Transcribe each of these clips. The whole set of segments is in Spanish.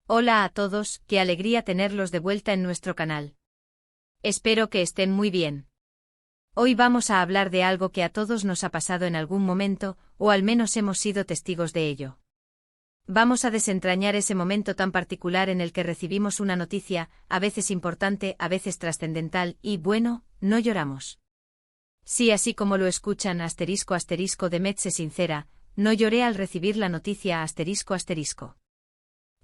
Hola a todos, qué alegría tenerlos de vuelta en nuestro canal. Espero que estén muy bien. Hoy vamos a hablar de algo que a todos nos ha pasado en algún momento, o al menos hemos sido testigos de ello. Vamos a desentrañar ese momento tan particular en el que recibimos una noticia, a veces importante, a veces trascendental, y bueno, no lloramos. Sí, así como lo escuchan, *** de Metze sincera, no lloré al recibir la noticia ***.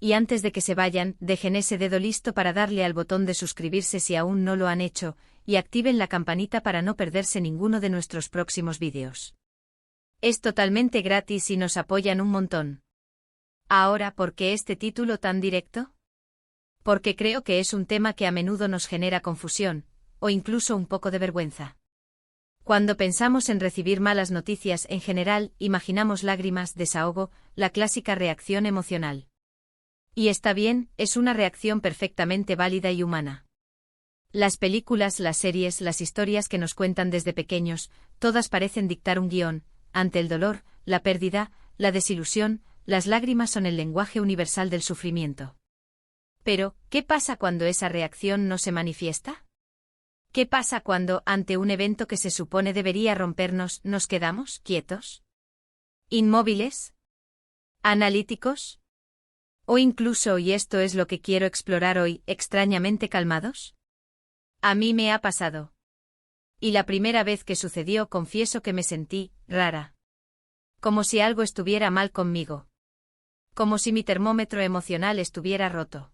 Y antes de que se vayan, dejen ese dedo listo para darle al botón de suscribirse si aún no lo han hecho, y activen la campanita para no perderse ninguno de nuestros próximos vídeos. Es totalmente gratis y nos apoyan un montón. Ahora, ¿por qué este título tan directo? Porque creo que es un tema que a menudo nos genera confusión, o incluso un poco de vergüenza. Cuando pensamos en recibir malas noticias en general, imaginamos lágrimas, desahogo, la clásica reacción emocional. Y está bien, es una reacción perfectamente válida y humana. Las películas, las series, las historias que nos cuentan desde pequeños, todas parecen dictar un guión. Ante el dolor, la pérdida, la desilusión, las lágrimas son el lenguaje universal del sufrimiento. Pero, ¿qué pasa cuando esa reacción no se manifiesta? ¿Qué pasa cuando, ante un evento que se supone debería rompernos, nos quedamos quietos? ¿Inmóviles? ¿Analíticos? O incluso, y esto es lo que quiero explorar hoy, extrañamente calmados. A mí me ha pasado. Y la primera vez que sucedió, confieso que me sentí rara. Como si algo estuviera mal conmigo. Como si mi termómetro emocional estuviera roto.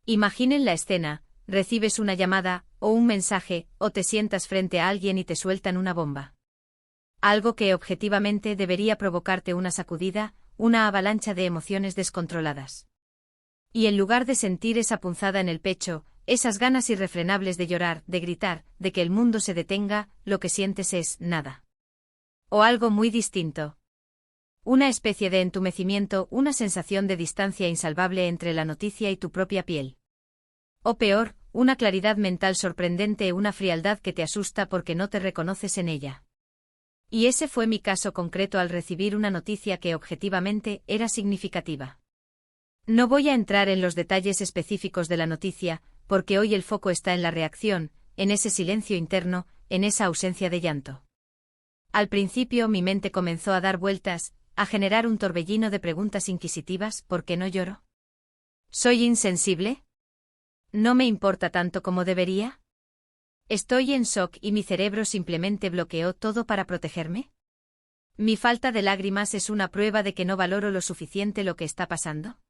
Imaginen la escena: recibes una llamada, o un mensaje, o te sientas frente a alguien y te sueltan una bomba. Algo que objetivamente debería provocarte una sacudida, una avalancha de emociones descontroladas. Y en lugar de sentir esa punzada en el pecho, esas ganas irrefrenables de llorar, de gritar, de que el mundo se detenga, lo que sientes es nada. O algo muy distinto. Una especie de entumecimiento, una sensación de distancia insalvable entre la noticia y tu propia piel. O peor, una claridad mental sorprendente, una frialdad que te asusta porque no te reconoces en ella. Y ese fue mi caso concreto al recibir una noticia que objetivamente era significativa. No voy a entrar en los detalles específicos de la noticia, porque hoy el foco está en la reacción, en ese silencio interno, en esa ausencia de llanto. Al principio mi mente comenzó a dar vueltas, a generar un torbellino de preguntas inquisitivas. ¿Por qué no lloro? ¿Soy insensible? ¿No me importa tanto como debería? ¿Estoy en shock y mi cerebro simplemente bloqueó todo para protegerme? ¿Mi falta de lágrimas es una prueba de que no valoro lo suficiente lo que está pasando?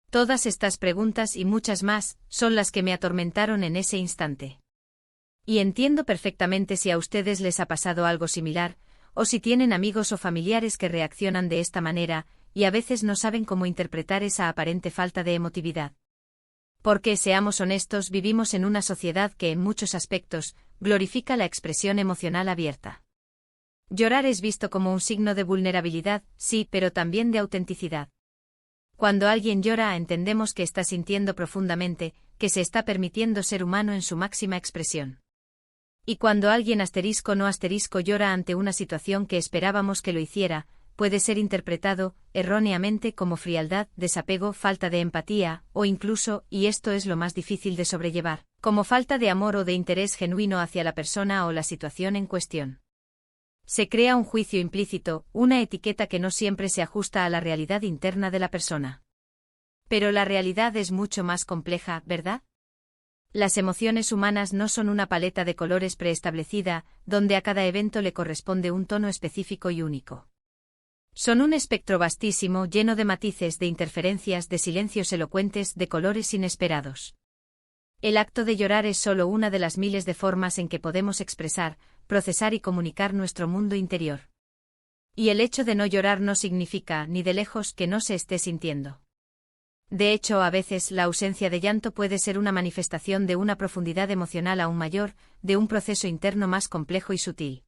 Todas estas preguntas y muchas más son las que me atormentaron en ese instante. Y entiendo perfectamente si a ustedes les ha pasado algo similar, o si tienen amigos o familiares que reaccionan de esta manera, y a veces no saben cómo interpretar esa aparente falta de emotividad. Porque, seamos honestos, vivimos en una sociedad que en muchos aspectos glorifica la expresión emocional abierta. Llorar es visto como un signo de vulnerabilidad, sí, pero también de autenticidad. Cuando alguien llora, entendemos que está sintiendo profundamente, que se está permitiendo ser humano en su máxima expresión. Y cuando alguien *no llora ante una situación que esperábamos que lo hiciera, puede ser interpretado, erróneamente, como frialdad, desapego, falta de empatía, o incluso, y esto es lo más difícil de sobrellevar, como falta de amor o de interés genuino hacia la persona o la situación en cuestión. Se crea un juicio implícito, una etiqueta que no siempre se ajusta a la realidad interna de la persona. Pero la realidad es mucho más compleja, ¿verdad? Las emociones humanas no son una paleta de colores preestablecida, donde a cada evento le corresponde un tono específico y único. Son un espectro vastísimo, lleno de matices, de interferencias, de silencios elocuentes, de colores inesperados. El acto de llorar es solo una de las miles de formas en que podemos expresar, procesar y comunicar nuestro mundo interior. Y el hecho de no llorar no significa, ni de lejos, que no se esté sintiendo. De hecho, a veces la ausencia de llanto puede ser una manifestación de una profundidad emocional aún mayor, de un proceso interno más complejo y sutil.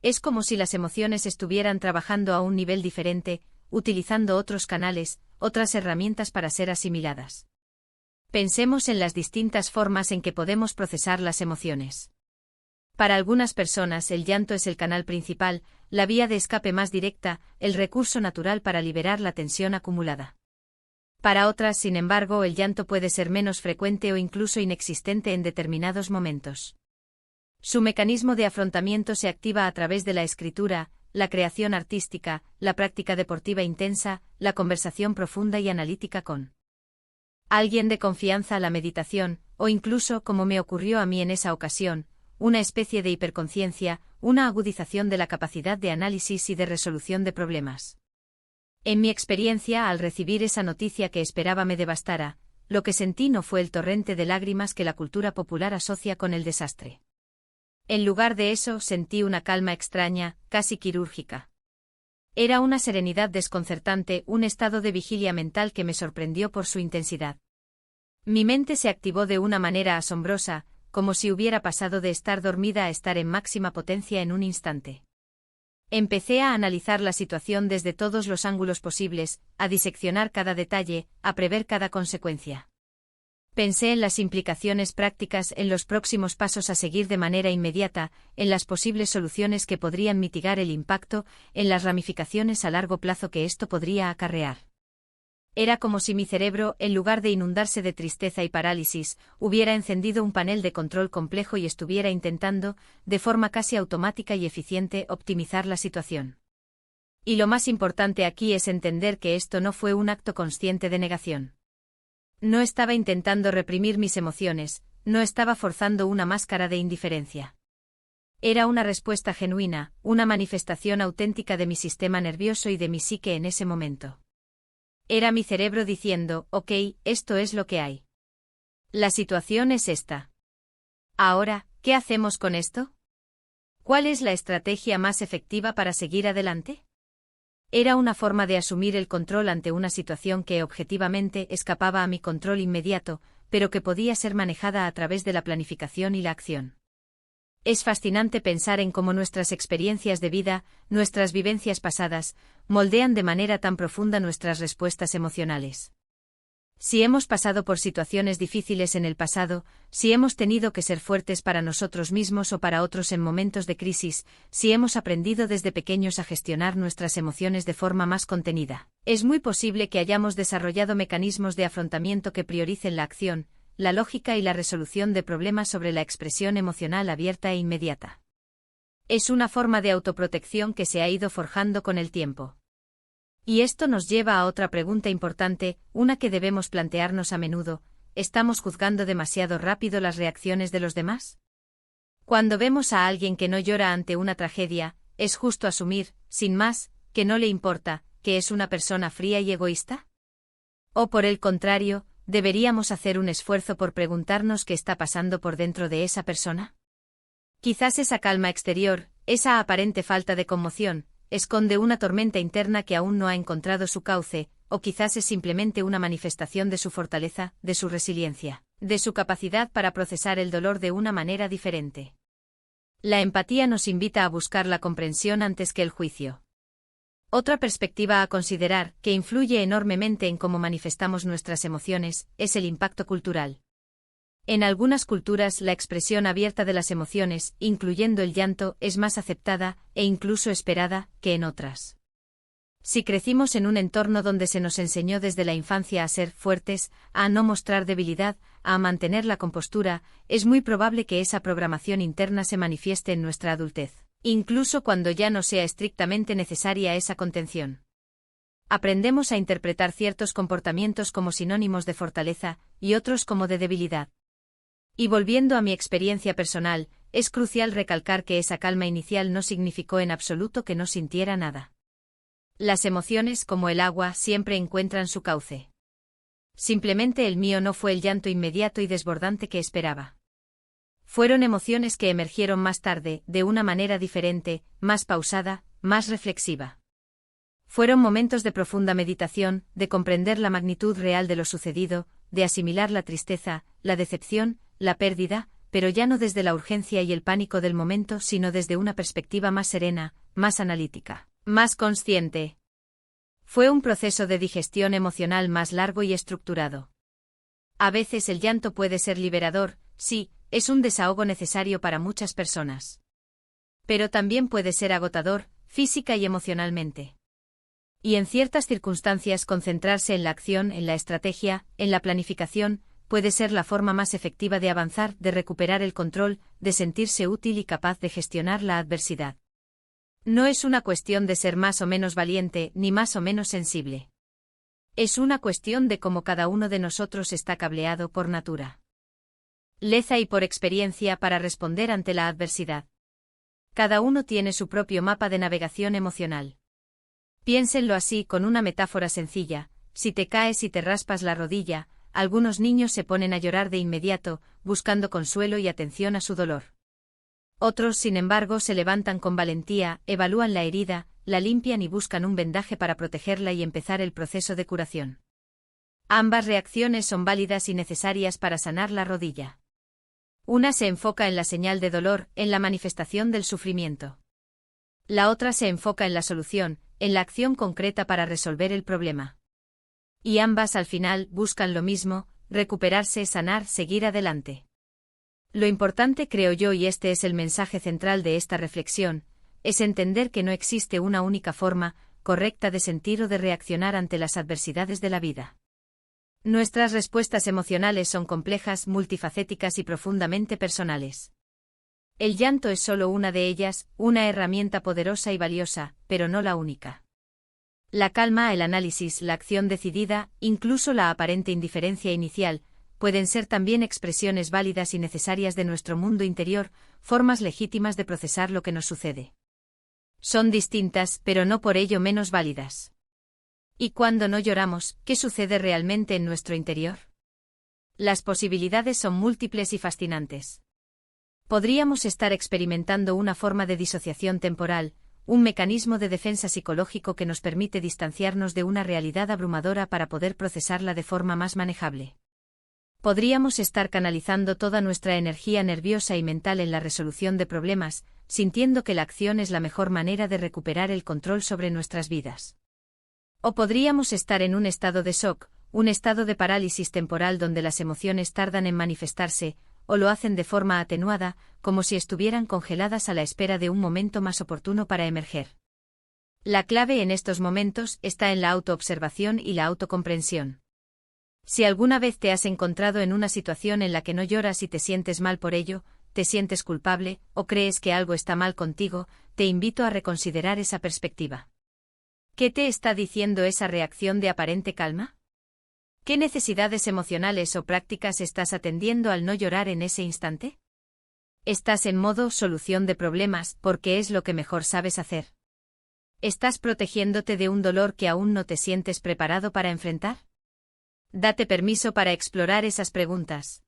Es como si las emociones estuvieran trabajando a un nivel diferente, utilizando otros canales, otras herramientas para ser asimiladas. Pensemos en las distintas formas en que podemos procesar las emociones. Para algunas personas el llanto es el canal principal, la vía de escape más directa, el recurso natural para liberar la tensión acumulada. Para otras, sin embargo, el llanto puede ser menos frecuente o incluso inexistente en determinados momentos. Su mecanismo de afrontamiento se activa a través de la escritura, la creación artística, la práctica deportiva intensa, la conversación profunda y analítica con alguien de confianza, la meditación, o incluso, como me ocurrió a mí en esa ocasión, una especie de hiperconciencia, una agudización de la capacidad de análisis y de resolución de problemas. En mi experiencia, al recibir esa noticia que esperaba me devastara, lo que sentí no fue el torrente de lágrimas que la cultura popular asocia con el desastre. En lugar de eso, sentí una calma extraña, casi quirúrgica. Era una serenidad desconcertante, un estado de vigilia mental que me sorprendió por su intensidad. Mi mente se activó de una manera asombrosa, como si hubiera pasado de estar dormida a estar en máxima potencia en un instante. Empecé a analizar la situación desde todos los ángulos posibles, a diseccionar cada detalle, a prever cada consecuencia. Pensé en las implicaciones prácticas, en los próximos pasos a seguir de manera inmediata, en las posibles soluciones que podrían mitigar el impacto, en las ramificaciones a largo plazo que esto podría acarrear. Era como si mi cerebro, en lugar de inundarse de tristeza y parálisis, hubiera encendido un panel de control complejo y estuviera intentando, de forma casi automática y eficiente, optimizar la situación. Y lo más importante aquí es entender que esto no fue un acto consciente de negación. No estaba intentando reprimir mis emociones, no estaba forzando una máscara de indiferencia. Era una respuesta genuina, una manifestación auténtica de mi sistema nervioso y de mi psique en ese momento. Era mi cerebro diciendo, ok, esto es lo que hay. La situación es esta. Ahora, ¿qué hacemos con esto? ¿Cuál es la estrategia más efectiva para seguir adelante? Era una forma de asumir el control ante una situación que objetivamente escapaba a mi control inmediato, pero que podía ser manejada a través de la planificación y la acción. Es fascinante pensar en cómo nuestras experiencias de vida, nuestras vivencias pasadas, moldean de manera tan profunda nuestras respuestas emocionales. Si hemos pasado por situaciones difíciles en el pasado, si hemos tenido que ser fuertes para nosotros mismos o para otros en momentos de crisis, si hemos aprendido desde pequeños a gestionar nuestras emociones de forma más contenida, es muy posible que hayamos desarrollado mecanismos de afrontamiento que prioricen la acción, la lógica y la resolución de problemas sobre la expresión emocional abierta e inmediata. Es una forma de autoprotección que se ha ido forjando con el tiempo. Y esto nos lleva a otra pregunta importante, una que debemos plantearnos a menudo: ¿estamos juzgando demasiado rápido las reacciones de los demás? Cuando vemos a alguien que no llora ante una tragedia, ¿es justo asumir, sin más, que no le importa, que es una persona fría y egoísta? O por el contrario, ¿deberíamos hacer un esfuerzo por preguntarnos qué está pasando por dentro de esa persona? Quizás esa calma exterior, esa aparente falta de conmoción, esconde una tormenta interna que aún no ha encontrado su cauce, o quizás es simplemente una manifestación de su fortaleza, de su resiliencia, de su capacidad para procesar el dolor de una manera diferente. La empatía nos invita a buscar la comprensión antes que el juicio. Otra perspectiva a considerar, que influye enormemente en cómo manifestamos nuestras emociones, es el impacto cultural. En algunas culturas, la expresión abierta de las emociones, incluyendo el llanto, es más aceptada, e incluso esperada, que en otras. Si crecimos en un entorno donde se nos enseñó desde la infancia a ser fuertes, a no mostrar debilidad, a mantener la compostura, es muy probable que esa programación interna se manifieste en nuestra adultez, incluso cuando ya no sea estrictamente necesaria esa contención. Aprendemos a interpretar ciertos comportamientos como sinónimos de fortaleza, y otros como de debilidad. Y volviendo a mi experiencia personal, es crucial recalcar que esa calma inicial no significó en absoluto que no sintiera nada. Las emociones, como el agua, siempre encuentran su cauce. Simplemente el mío no fue el llanto inmediato y desbordante que esperaba. Fueron emociones que emergieron más tarde, de una manera diferente, más pausada, más reflexiva. Fueron momentos de profunda meditación, de comprender la magnitud real de lo sucedido, de asimilar la tristeza, la decepción, la pérdida, pero ya no desde la urgencia y el pánico del momento, sino desde una perspectiva más serena, más analítica, más consciente. Fue un proceso de digestión emocional más largo y estructurado. A veces el llanto puede ser liberador, sí, es un desahogo necesario para muchas personas. Pero también puede ser agotador, física y emocionalmente. Y en ciertas circunstancias concentrarse en la acción, en la estrategia, en la planificación, puede ser la forma más efectiva de avanzar, de recuperar el control, de sentirse útil y capaz de gestionar la adversidad. No es una cuestión de ser más o menos valiente, ni más o menos sensible. Es una cuestión de cómo cada uno de nosotros está cableado por natura. Leza y por experiencia para responder ante la adversidad. Cada uno tiene su propio mapa de navegación emocional. Piénsenlo así con una metáfora sencilla: si te caes y te raspas la rodilla, algunos niños se ponen a llorar de inmediato, buscando consuelo y atención a su dolor. Otros, sin embargo, se levantan con valentía, evalúan la herida, la limpian y buscan un vendaje para protegerla y empezar el proceso de curación. Ambas reacciones son válidas y necesarias para sanar la rodilla. Una se enfoca en la señal de dolor, en la manifestación del sufrimiento. La otra se enfoca en la solución, en la acción concreta para resolver el problema. Y ambas al final buscan lo mismo: recuperarse, sanar, seguir adelante. Lo importante, creo yo, y este es el mensaje central de esta reflexión, es entender que no existe una única forma correcta de sentir o de reaccionar ante las adversidades de la vida. Nuestras respuestas emocionales son complejas, multifacéticas y profundamente personales. El llanto es solo una de ellas, una herramienta poderosa y valiosa, pero no la única. La calma, el análisis, la acción decidida, incluso la aparente indiferencia inicial, pueden ser también expresiones válidas y necesarias de nuestro mundo interior, formas legítimas de procesar lo que nos sucede. Son distintas, pero no por ello menos válidas. ¿Y cuando no lloramos, qué sucede realmente en nuestro interior? Las posibilidades son múltiples y fascinantes. Podríamos estar experimentando una forma de disociación temporal, un mecanismo de defensa psicológico que nos permite distanciarnos de una realidad abrumadora para poder procesarla de forma más manejable. Podríamos estar canalizando toda nuestra energía nerviosa y mental en la resolución de problemas, sintiendo que la acción es la mejor manera de recuperar el control sobre nuestras vidas. O podríamos estar en un estado de shock, un estado de parálisis temporal donde las emociones tardan en manifestarse, o lo hacen de forma atenuada, como si estuvieran congeladas a la espera de un momento más oportuno para emerger. La clave en estos momentos está en la autoobservación y la autocomprensión. Si alguna vez te has encontrado en una situación en la que no lloras y te sientes mal por ello, te sientes culpable, o crees que algo está mal contigo, te invito a reconsiderar esa perspectiva. ¿Qué te está diciendo esa reacción de aparente calma? ¿Qué necesidades emocionales o prácticas estás atendiendo al no llorar en ese instante? ¿Estás en modo solución de problemas porque es lo que mejor sabes hacer? ¿Estás protegiéndote de un dolor que aún no te sientes preparado para enfrentar? Date permiso para explorar esas preguntas.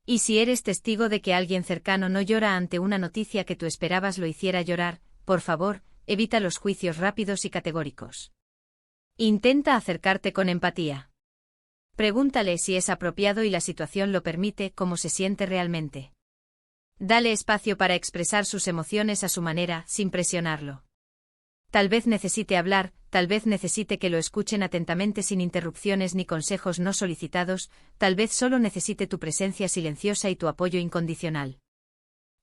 Y si eres testigo de que alguien cercano no llora ante una noticia que tú esperabas lo hiciera llorar, por favor, evita los juicios rápidos y categóricos. Intenta acercarte con empatía. Pregúntale si es apropiado y la situación lo permite, cómo se siente realmente. Dale espacio para expresar sus emociones a su manera, sin presionarlo. Tal vez necesite hablar, tal vez necesite que lo escuchen atentamente sin interrupciones ni consejos no solicitados, tal vez solo necesite tu presencia silenciosa y tu apoyo incondicional.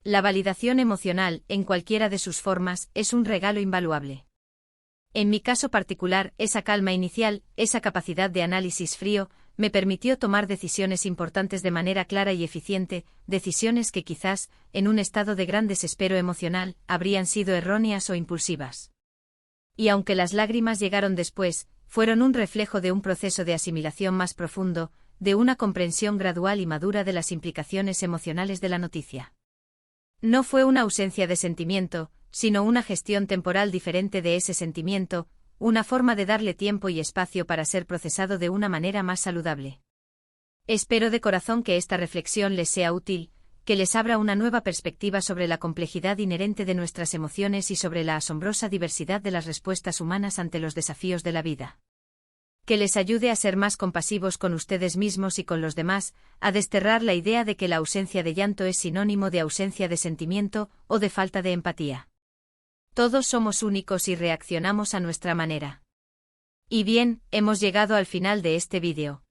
La validación emocional, en cualquiera de sus formas, es un regalo invaluable. En mi caso particular, esa calma inicial, esa capacidad de análisis frío, me permitió tomar decisiones importantes de manera clara y eficiente, decisiones que quizás, en un estado de gran desespero emocional, habrían sido erróneas o impulsivas. Y aunque las lágrimas llegaron después, fueron un reflejo de un proceso de asimilación más profundo, de una comprensión gradual y madura de las implicaciones emocionales de la noticia. No fue una ausencia de sentimiento, sino una gestión temporal diferente de ese sentimiento, una forma de darle tiempo y espacio para ser procesado de una manera más saludable. Espero de corazón que esta reflexión les sea útil, que les abra una nueva perspectiva sobre la complejidad inherente de nuestras emociones y sobre la asombrosa diversidad de las respuestas humanas ante los desafíos de la vida. Que les ayude a ser más compasivos con ustedes mismos y con los demás, a desterrar la idea de que la ausencia de llanto es sinónimo de ausencia de sentimiento o de falta de empatía. Todos somos únicos y reaccionamos a nuestra manera. Y bien, hemos llegado al final de este vídeo.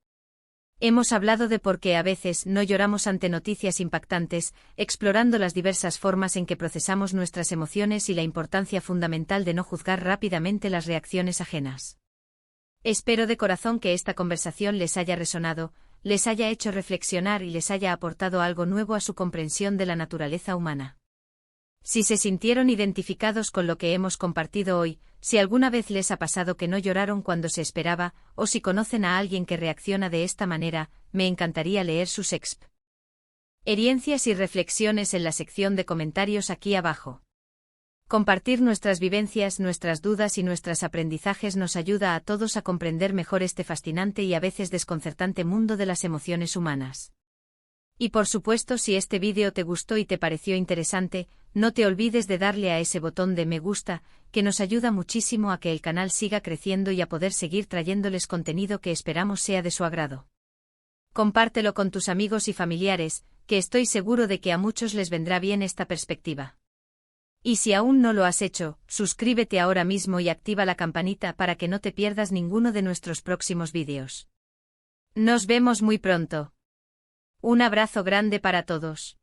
Hemos hablado de por qué a veces no lloramos ante noticias impactantes, explorando las diversas formas en que procesamos nuestras emociones y la importancia fundamental de no juzgar rápidamente las reacciones ajenas. Espero de corazón que esta conversación les haya resonado, les haya hecho reflexionar y les haya aportado algo nuevo a su comprensión de la naturaleza humana. Si se sintieron identificados con lo que hemos compartido hoy, si alguna vez les ha pasado que no lloraron cuando se esperaba, o si conocen a alguien que reacciona de esta manera, me encantaría leer sus experiencias y reflexiones en la sección de comentarios aquí abajo. Compartir nuestras vivencias, nuestras dudas y nuestros aprendizajes nos ayuda a todos a comprender mejor este fascinante y a veces desconcertante mundo de las emociones humanas. Y por supuesto, si este vídeo te gustó y te pareció interesante, no te olvides de darle a ese botón de me gusta, que nos ayuda muchísimo a que el canal siga creciendo y a poder seguir trayéndoles contenido que esperamos sea de su agrado. Compártelo con tus amigos y familiares, que estoy seguro de que a muchos les vendrá bien esta perspectiva. Y si aún no lo has hecho, suscríbete ahora mismo y activa la campanita para que no te pierdas ninguno de nuestros próximos vídeos. Nos vemos muy pronto. Un abrazo grande para todos.